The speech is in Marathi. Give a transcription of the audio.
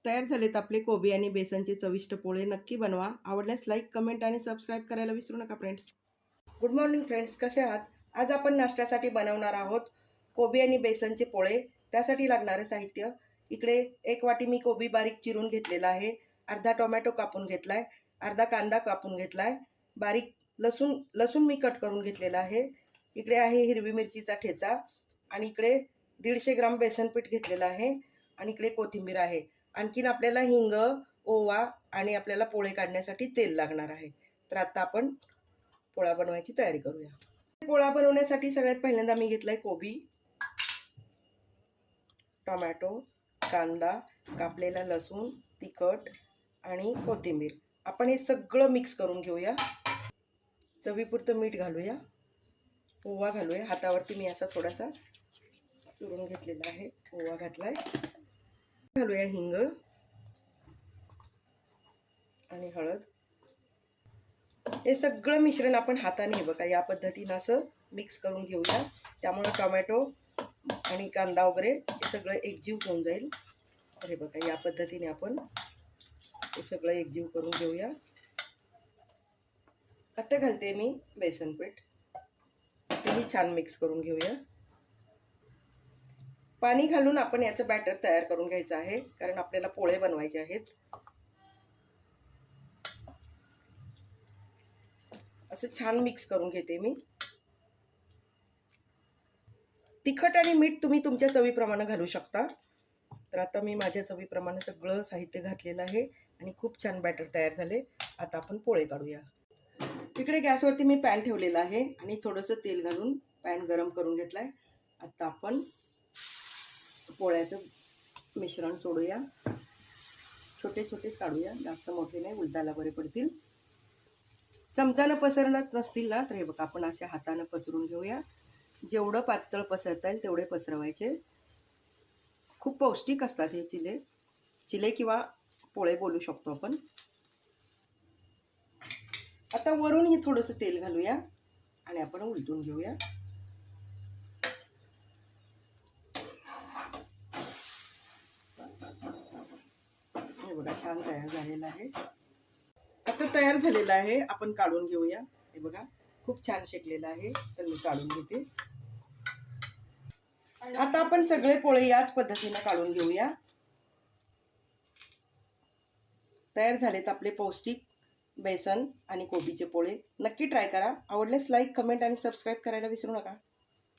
तयार झालेत आपले कोबी आणि बेसनचे चविष्ट पोळे. नक्की बनवा. आवडल्यास लाईक, कमेंट आणि सबस्क्राईब करायला विसरू नका फ्रेंड्स. गुड मॉर्निंग फ्रेंड्स, कसे आहात? आज आपण नाश्त्यासाठी बनवणार आहोत कोबी आणि बेसनचे पोळे. त्यासाठी लागणारं साहित्य: इकडे 1 वाटी मी कोबी बारीक चिरून घेतलेला आहे, अर्धा टोमॅटो कापून घेतलाय, अर्धा कांदा कापून घेतलाय, बारीक लसूण मी कट करून घेतलेला आहे. इकडे आहे हिरवी मिरचीचा ठेचा आणि इकडे 150 ग्राम बेसन पीठ घेतलेलं आहे आणि इकडे कोथिंबीर आहे. आणखीन आपल्याला हिंग, ओवा आणि आपल्याला पोळे काढण्यासाठी तेल लागणार आहे. तर आता आपण पोळा बनवायची तयारी करूया. पोळा बनवण्यासाठी सगळ्यात पहिल्यांदा मी घेतलाय कोबी, टोमॅटो, कांदा, कापलेला लसूण, तिखट आणि कोथिंबीर. आपण हे सगळं मिक्स करून घेऊया. चवीपुरतं मीठ घालूया, ओवा घालूया. हातावरती मी असा थोडासा चुरून घेतलेला आहे, ओवा घातलाय. घालूया हिंग आणि हळद. हे सगळं मिश्रण आपण हाताने बघा या पद्धतीनं असं मिक्स करून घेऊया. त्यामुळे टोमॅटो आणि कांदा वगैरे हे सगळं एकजीव होऊन जाईल. तर हे बघा या पद्धतीने आपण हे सगळं एकजीव करून घेऊया. आता घालते मी बेसन पीठ. तेही छान मिक्स करून घेऊया. पाणी घालून आपण याचं बॅटर तयार करून घ्यायचं आहे, कारण आपल्याला पोळे बनवायचे आहेत. असं छान मिक्स करून घेते मी. तिखट आणि मीठ तुम्ही तुमच्या चवीप्रमाणे घालू शकता. तर आता मी माझ्या चवीप्रमाणे सगळं साहित्य घातलेलं आहे आणि खूप छान बॅटर तयार झाले. आता आपण पोळे काढूया. इकडे गॅसवरती मी पॅन ठेवलेला आहे आणि थोडंसं तेल घालून पॅन गरम करून घेतलाय. आता आपण पोळ्याचं मिश्रण सोडूया. छोटे छोटेच काढूया, जास्त मोठे नाही, उलटायला बरे पडतील. चमचानं पसरत नसतील ना तर हे बघा आपण अशा हातानं पसरून घेऊया. जेवढं पातळ पसरता येईल तेवढे पसरवायचे. खूप पौष्टिक असतात हे चिले किंवा पोळे बोलू शकतो आपण. आता वरून ही थोडंसं तेल घालूया आणि आपण उलटून घेऊया. हे बघा छान तयार झालेलं आहे. आता तयार झालेलं आहे, आपण काढून घेऊया. हे बघा खूप छान शेकलेलं आहे, तर मी काढून घेते. आता आपण सगळे पोळे याच पद्धतीने काढून घेऊया. तयार झालेत आपले पौष्टिक बेसन आणि कोबीचे पोळे. नक्की ट्राय करा. आवडल्यास लाईक, कमेंट आणि सबस्क्राईब करायला विसरू नका.